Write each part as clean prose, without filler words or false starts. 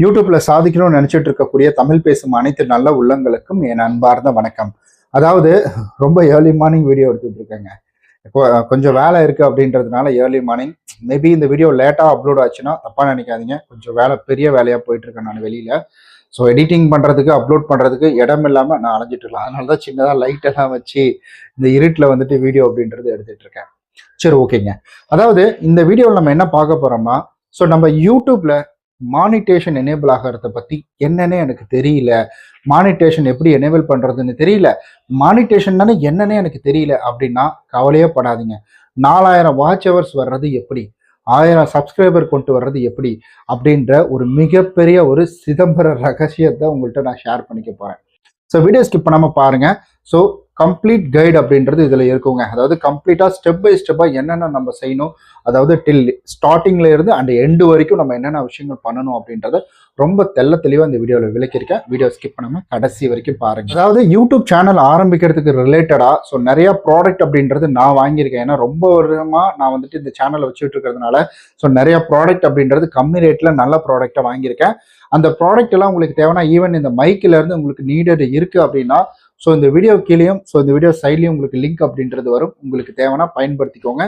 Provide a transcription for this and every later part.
யூடியூப்ல சாதிக்கணும்னு நினைச்சிட்டு இருக்கக்கூடிய தமிழ் பேசும் அனைத்து நல்ல உள்ளங்களுக்கும் என் அன்பார்ந்த வணக்கம். அதாவது ரொம்ப ஏர்லி மார்னிங் வீடியோ எடுத்துட்டு இருக்கேங்க. இப்போ கொஞ்சம் வேலை இருக்கு அப்படின்றதுனால ஏர்லி மார்னிங் மேபி இந்த வீடியோ லேட்டா அப்லோட் ஆச்சுன்னா தப்பா நினைக்காதீங்க. கொஞ்சம் வேலை பெரிய வேலையா போயிட்டு இருக்கேன் நான் வெளியில. ஸோ எடிட்டிங் பண்றதுக்கு அப்லோட் பண்றதுக்கு இடம் இல்லாம நான் அலைஞ்சிட்டு இருக்கலாம். அதனால தான் சின்னதா லைட் எல்லாம் வச்சு இந்த இருட்டில் வந்துட்டு வீடியோ அப்படின்றது எடுத்துட்டு இருக்கேன். சரி, ஓகேங்க. அதாவது இந்த வீடியோவில் நம்ம என்ன பார்க்க போறோம்னா, ஸோ நம்ம யூடியூப்ல மானிட்டேஷன் எனேபிள் ஆகிறத பத்தி என்னன்னே எனக்கு தெரியல. மானிட்டேஷன் எப்படி எனேபிள் பண்றதுன்னு தெரியல. மானிட்டேஷன் தானே என்னன்னே எனக்கு தெரியல அப்படின்னா கவலையே படாதீங்க. 4000 வாட்ச் ஹவர்ஸ் வர்றது எப்படி, 1000 சப்ஸ்கிரைபர் கொண்டு வர்றது எப்படி அப்படின்ற ஒரு மிகப்பெரிய ஒரு சிதம்பர ரகசியத்தை உங்கள்கிட்ட நான் ஷேர் பண்ணிக்க போறேன். ஸோ வீடியோ ஸ்கிப் பண்ணாம பாருங்க. ஸோ கம்ப்ளீட் கைடு அப்படின்றது இதுல இருக்குங்க. அதாவது கம்ப்ளீட்டா ஸ்டெப் பை ஸ்டெப்பா என்னென்ன நம்ம செய்யணும், அதாவது டில் ஸ்டார்டிங்ல இருந்து அண்ட் எண்டு வரைக்கும் நம்ம என்னென்ன விஷயங்கள் பண்ணணும் அப்படின்றத ரொம்ப தெளிவா இந்த வீடியோவில் விளக்கியிருக்கேன். வீடியோ ஸ்கிப் பண்ணாம கடைசி வரைக்கும் பாருங்க. அதாவது யூடியூப் சேனல் ஆரம்பிக்கிறதுக்கு ரிலேட்டடா ஸோ நிறைய ப்ராடக்ட் அப்படின்றது நான் வாங்கியிருக்கேன். ஏன்னா ரொம்ப வருடமா நான் வந்துட்டு இந்த சேனலை வச்சுட்டு இருக்கிறதுனால ஸோ நிறைய ப்ராடக்ட் அப்படின்றது கம்மி ரேட்ல நல்ல ப்ராடக்டை வாங்கியிருக்கேன். அந்த ப்ராடக்ட் எல்லாம் உங்களுக்கு தேவைன்னா ஈவன் இந்த மைக்ல இருந்து உங்களுக்கு நீடட் இருக்கு அப்படின்னா ஸோ இந்த வீடியோ கீழேயும் ஸோ இந்த வீடியோ சைட்லையும் உங்களுக்கு லிங்க் அப்படின்றது வரும். உங்களுக்கு தேவைன்னா பயன்படுத்திக்கோங்க.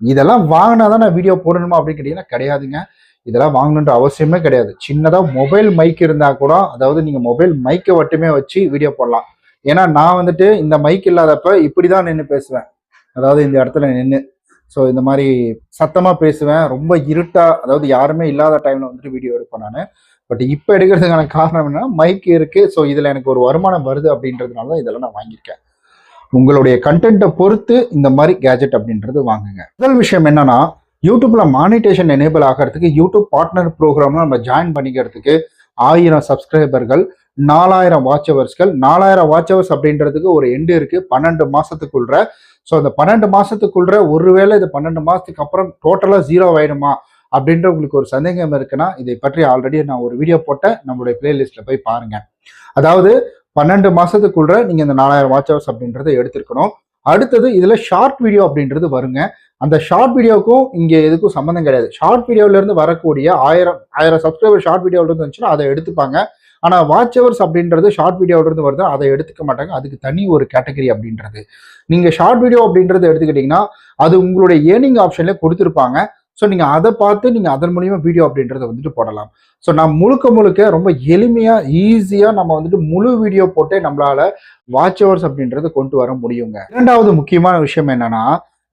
இதெல்லாம் வாங்கினா தான் நான் வீடியோ போடணுமா அப்படின்னு கேட்டீங்கன்னா கிடையாதுங்க. இதெல்லாம் வாங்கணுன்ற அவசியமே கிடையாது. சின்னதாக மொபைல் மைக் இருந்தால் கூட, அதாவது நீங்கள் மொபைல் மைக்கை மட்டுமே வச்சு வீடியோ போடலாம். ஏன்னா நான் வந்துட்டு இந்த மைக் இல்லாதப்ப இப்படி தான் நின்று பேசுவேன். அதாவது இந்த இடத்துல நின்று ஸோ இந்த மாதிரி சத்தமாக பேசுவேன். ரொம்ப இருட்டா, அதாவது யாருமே இல்லாத டைமில் வந்துட்டு வீடியோ எடுப்பேன் நான். பட் இப்போ எடுக்கிறதுக்கான காரணம் என்னன்னா மைக் இருக்கு. ஸோ இதில் எனக்கு ஒரு வருமானம் வருது அப்படின்றதுனால தான் இதெல்லாம் நான் வாங்கியிருக்கேன். உங்களுடைய கண்டென்ட்டை பொறுத்து இந்த மாதிரி கேஜெட் அப்படின்றது வாங்குங்க. முதல் விஷயம் என்னன்னா, யூடியூப்ல மானிட்டேஷன் எனேபிள் ஆகிறதுக்கு யூடியூப் பார்ட்னர் ப்ரோக்ராம்ல நம்ம ஜாயின் பண்ணிக்கிறதுக்கு 1000 சப்ஸ்கிரைபர்கள், 4000 வாட்ச் ஹவர்ஸ்கள். 4000 வாட்ச் ஹவர்ஸ் அப்படின்றதுக்கு ஒரு எண்டு இருக்கு, 12 மாசத்துக்குள்ள. ஸோ அந்த 12 மாசத்துக்குள்ள ஒருவேளை இது 12 மாசத்துக்கு அப்புறம் டோட்டலா 0 ஆயிடுமா அப்படின்ற உங்களுக்கு ஒரு சந்தேகம் இருக்குன்னா இதை பற்றி ஆல்ரெடி நான் ஒரு வீடியோ போட்டேன். நம்மளுடைய பிளேலிஸ்ட்ல போய் பாருங்க. அதாவது 12 மாசத்துக்குள்ள நீங்க இந்த 4000 வாட்ச் ஹவர்ஸ் அப்படின்றத எடுத்திருக்கணும். அடுத்தது இதுல ஷார்ட் வீடியோ அப்படின்றது வருங்க. அந்த ஷார்ட் வீடியோக்கும் இங்க எதுக்கும் சம்மந்தம் கிடையாது. ஷார்ட் வீடியோல இருந்து வரக்கூடிய 1000 சப்ஸ்கிரைபர் ஷார்ட் வீடியோல இருந்து வந்துச்சுன்னா அதை எடுத்துப்பாங்க. ஆனா வாட்ச் ஹவர்ஸ் அப்படின்றது ஷார்ட் வீடியோல இருந்து வருது, அதை எடுத்துக்க மாட்டாங்க. அதுக்கு தனி ஒரு கேட்டகரி அப்படின்றது. நீங்க ஷார்ட் வீடியோ அப்படின்றது எடுத்துக்கிட்டீங்கன்னா அது உங்களுடைய ஏர்னிங் ஆப்ஷன்ல கொடுத்துருப்பாங்க. ஸோ நீங்கள் அதை பார்த்து நீங்கள் அதன் மூலியமா வீடியோ அப்படின்றத வந்துட்டு போடலாம். ஸோ நான் முழுக்க ரொம்ப எளிமையாக ஈஸியாக நம்ம வந்துட்டு முழு வீடியோ போட்டே நம்மளால வாட்ச் ஹவர்ஸ் அப்படின்றத கொண்டு வர முடியுங்க. இரண்டாவது முக்கியமான விஷயம் என்னன்னா,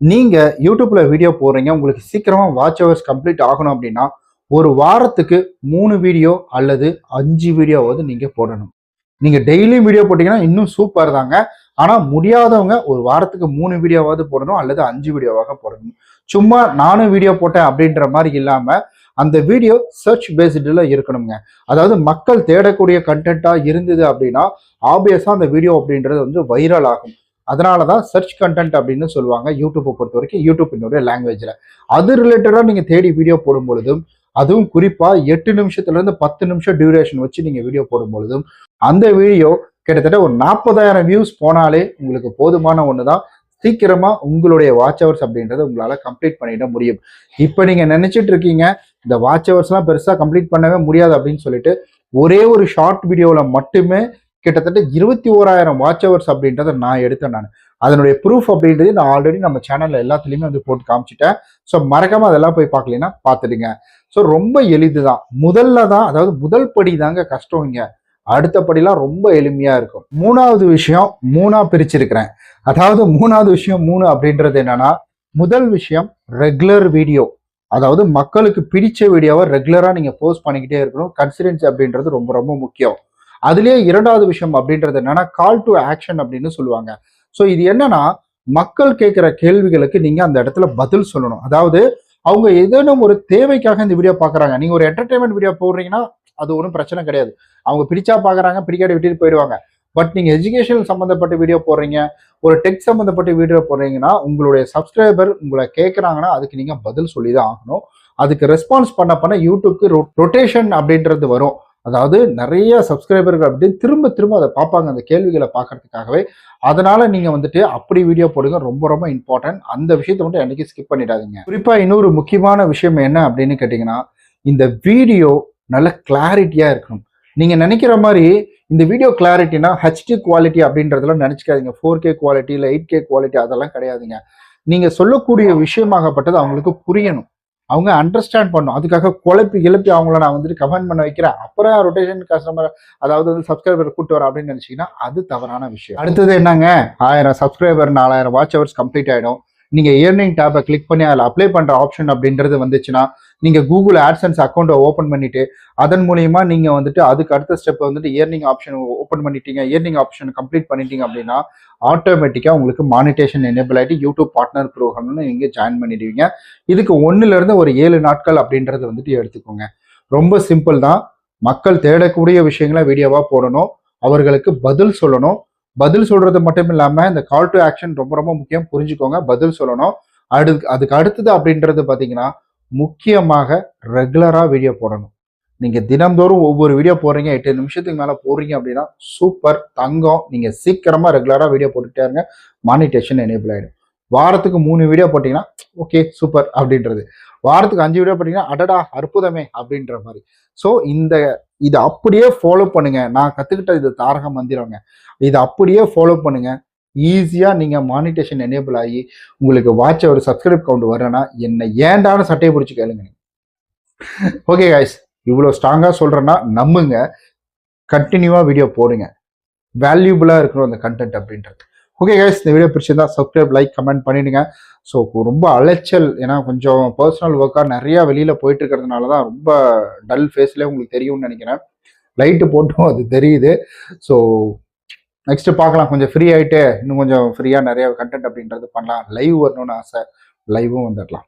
நீங்க யூடியூப்ல வீடியோ போடுறீங்க, உங்களுக்கு சீக்கிரமா வாட்ச் ஹவர்ஸ் கம்ப்ளீட் ஆகணும் அப்படின்னா ஒரு வாரத்துக்கு 3 வீடியோ அல்லது 5 வீடியோவாவது நீங்க போடணும். நீங்க டெய்லி வீடியோ போட்டீங்கன்னா இன்னும் சூப்பர் தாங்க. ஆனா முடியாதவங்க ஒரு வாரத்துக்கு 3 வீடியோவாவது போடணும் அல்லது 5 வீடியோவாக போடணும். சும்மா நானும் வீடியோ போட்டேன் அப்படின்ற மாதிரி இல்லாம அந்த வீடியோ சர்ச் பேஸ்டுல இருக்கணுங்க. அதாவது மக்கள் தேடக்கூடிய கண்டென்ட்டா இருந்தது அப்படின்னா ஆப்வியஸா அந்த வீடியோ அப்படின்றது வந்து வைரல் ஆகும். அதனாலதான் சர்ச் கண்டென்ட் அப்படின்னு சொல்லுவாங்க யூடியூப்பை பொறுத்த வரைக்கும், யூடியூப்பினுடைய லாங்குவேஜ்ல. அது ரிலேட்டடா நீங்க தேடி வீடியோ போடும் பொழுதும், அதுவும் குறிப்பா 8 நிமிஷத்துல இருந்து 10 நிமிஷம் டியூரேஷன் வச்சு நீங்க வீடியோ போடும் பொழுதும் அந்த வீடியோ கிட்டத்தட்ட ஒரு 40,000 வியூஸ் போனாலே உங்களுக்கு போதுமான ஒண்ணுதான். சீக்கிரமா உங்களுடைய வாட்ச் ஹவர்ஸ் அப்படின்றத உங்களால கம்ப்ளீட் பண்ணிட முடியும். இப்ப நீங்க நினைச்சிட்டு இருக்கீங்க இந்த வாட்ச் ஹவர்ஸ் எல்லாம் பெருசா கம்ப்ளீட் பண்ணவே முடியாது அப்படின்னு சொல்லிட்டு ஒரே ஒரு ஷார்ட் வீடியோல மட்டுமே கிட்டத்தட்ட 21,000 வாட்ச் ஹவர்ஸ் அப்படின்றத நான் எடுத்தேன். நான் அதனுடைய ப்ரூஃப் அப்படின்றது நான் ஆல்ரெடி நம்ம சேனல்ல எல்லாத்துலயுமே வந்து போட்டு காமிச்சிட்டேன். ஸோ மறக்காம அதெல்லாம் போய் பார்க்கலன்னா பார்த்துடுங்க. ஸோ ரொம்ப எளிதுதான். முதல்ல தான், அதாவது முதல் படி தாங்க கஷ்டம். இங்க அடுத்த படிலாம் ரொம்ப எளிமையா இருக்கும். மூணாவது விஷயம் 3ஆ பிரிச்சிருக்கிறேன். அதாவது மூணாவது விஷயம் 3 அப்படின்றது என்னன்னா, முதல் விஷயம் ரெகுலர் வீடியோ. அதாவது மக்களுக்கு பிடிச்ச வீடியோவை ரெகுலரா நீங்க போஸ்ட் பண்ணிக்கிட்டே இருக்கணும். கன்சிஸ்டன்சி அப்படின்றது ரொம்ப முக்கியம். அதுலயே இரண்டாவது விஷயம் அப்படின்றது என்னன்னா கால் டு ஆக்ஷன் அப்படின்னு சொல்லுவாங்க. ஸோ இது என்னன்னா, மக்கள் கேட்கிற கேள்விகளுக்கு நீங்க அந்த இடத்துல பதில் சொல்லணும். அதாவது அவங்க ஏதேனும் ஒரு தேவைக்காக இந்த வீடியோ பாக்குறாங்க. நீங்க ஒரு என்டர்டைன்மெண்ட் வீடியோ போடுறீங்கன்னா அது ஒன்றும் பிரச்சனை கிடையாது. அவங்க பிடிச்சா பாக்குறாங்க, பிடிக்காத விட்டுட்டு போயிடுவாங்க. பட் நீங்க எஜுகேஷனல் சம்பந்தப்பட்ட வீடியோ போடுறீங்க, ஒரு டெக் சம்பந்தப்பட்ட வீடியோ போடுறீங்கன்னா உங்களுடைய சப்ஸ்கிரைபர் உங்களை கேட்கறாங்கன்னா அதுக்கு நீங்க பதில் சொல்லிதான் ஆகணும். அதுக்கு ரெஸ்பான்ஸ் பண்ண யூடியூப்க்கு ரொட்டேஷன் அப்படின்றது வரும். அதாவது நிறைய சப்ஸ்கிரைபர்கள் அப்படின்னு திரும்ப அதை பார்ப்பாங்க அந்த கேள்விகளை பார்க்கறதுக்காகவே. அதனால நீங்க வந்துட்டு அப்படி வீடியோ போடுங்க. ரொம்ப இம்பார்ட்டன்ட். அந்த விஷயத்தை மட்டும் என்னைக்கு ஸ்கிப் பண்ணிடாதீங்க. குறிப்பா இன்னொரு முக்கியமான விஷயம் என்ன அப்படின்னு கேட்டீங்கன்னா, இந்த வீடியோ நல்ல கிளாரிட்டியாக இருக்கணும். நீங்கள் நினைக்கிற மாதிரி இந்த வீடியோ கிளாரிட்டினா ஹெச்டி குவாலிட்டி அப்படின்றதெல்லாம் நினச்சிக்காதீங்க. 4K குவாலிட்டி இல்லை 8K குவாலிட்டி அதெல்லாம் கிடையாதுங்க. நீங்கள் சொல்லக்கூடிய விஷயமாகப்பட்டது அவங்களுக்கு புரியணும், அவங்க அண்டர்ஸ்டாண்ட் பண்ணும். அதுக்காக குழப்பி கிளப்பி அவங்கள நான் வந்துட்டு கமெண்ட் பண்ண வைக்கிறேன், அப்புறம் ரொட்டேஷன் கஸ்டமர் அதாவது வந்து சப்ஸ்கிரைபர் கூட்டு வரேன் அப்படின்னு நினைச்சீங்கன்னா அது தவறான விஷயம். அடுத்தது என்னங்க, 1000 சப்ஸ்கிரைபர் 4000 வாட்ச் ஹவர்ஸ் கம்ப்ளீட் ஆகிடும். நீங்கள் ஏர்னிங் டேப்பை கிளிக் பண்ணி அதில் அப்ளை பண்ணுற ஆப்ஷன் அப்படின்றது வந்துச்சுன்னா நீங்கள் கூகுள் ஆட்சன்ஸ் அக்கௌண்ட்டை ஓப்பன் பண்ணிட்டு அதன் மூலியமா நீங்கள் வந்துட்டு அதுக்கு அடுத்த ஸ்டெப் வந்துட்டு ஏர்னிங் ஆப்ஷன் ஓப்பன் பண்ணிட்டீங்க, ஏர்னிங் ஆப்ஷன் கம்ப்ளீட் பண்ணிட்டீங்க அப்படின்னா ஆட்டோமேட்டிக்காக உங்களுக்கு மானிட்டேஷன் எனேபிள் ஆகிட்டு யூடியூப் பார்ட்னர் ப்ரோக்ராம்னு நீங்கள் ஜாயின் பண்ணிடுவீங்க. இதுக்கு 1லேருந்து ஒரு 7 நாட்கள் அப்படின்றது வந்துட்டு எடுத்துக்கோங்க. ரொம்ப சிம்பிள் தான். மக்கள் தேடக்கூடிய விஷயங்களை வீடியோவாக போடணும், அவர்களுக்கு பதில் சொல்லணும். பதில் சொல்றது மட்டும் இல்லாமல் இந்த கால் டு ஆக்ஷன் ரொம்ப ரொம்ப முக்கியம், புரிஞ்சுக்கோங்க. பதில் சொல்லணும். அதுக்கு அடுத்தது அப்படின்றது பார்த்தீங்கன்னா முக்கியமாக ரெகுலராக வீடியோ போடணும். நீங்கள் தினந்தோறும் ஒவ்வொரு வீடியோ போடுறீங்க, 8 நிமிஷத்துக்கு மேலே போடுறீங்க அப்படின்னா சூப்பர் தங்கம். நீங்கள் சீக்கிரமாக ரெகுலராக வீடியோ போட்டுகிட்டே இருங்க, மானிட்டேஷன் எனேபிள் ஆகிடும். வாரத்துக்கு 3 வீடியோ போட்டிங்கன்னா ஓகே சூப்பர் அப்படின்றது. வாரத்துக்கு 5 வீடியோ போட்டிங்கன்னா அடடா அற்புதமே அப்படின்ற மாதிரி. ஸோ இதை அப்படியே ஃபாலோ பண்ணுங்க. நான் கற்றுக்கிட்ட இது தாரக மந்திரங்க. இதை அப்படியே ஃபாலோ பண்ணுங்க. ஈஸியாக நீங்கள் மானிட்டேஷன் எனேபிள் ஆகி உங்களுக்கு வாட்ச் ஒரு சப்ஸ்கிரைப் கவுண்ட் வரேன்னா என்ன ஏண்டான சட்டையை பிடிச்சி கேளுங்க. ஓகே கைஸ், இவ்வளோ ஸ்ட்ராங்காக சொல்கிறேன்னா நம்புங்க, கண்டினியூவாக வீடியோ போடுங்க, வேல்யூபுளாக இருக்கணும் அந்த கண்டென்ட் அப்படின்றது. ஓகே கைஸ், இந்த வீடியோ பிடிச்சிருந்தா சப்ஸ்கிரைப், லைக், கமெண்ட் பண்ணிடுங்க. ஸோ ரொம்ப அலைச்சல், ஏன்னா கொஞ்சம் பர்சனல் ஒர்க்காக நிறையா வெளியில் போயிட்டு இருக்கிறதுனால தான் ரொம்ப டல் ஃபேஸ்லேயே உங்களுக்கு தெரியும்னு நினைக்கிறேன். லைட்டு போட்டும் அது தெரியுது. ஸோ நெக்ஸ்ட் பார்க்கலாம். கொஞ்சம் ஃப்ரீ ஆகிட்டு இன்னும் கொஞ்சம் ஃப்ரீயாக நிறைய கண்டென்ட் அப்படின்றது பண்ணலாம். லைவ் வரணும்னு ஆசை, லைவும் வந்துடலாம்.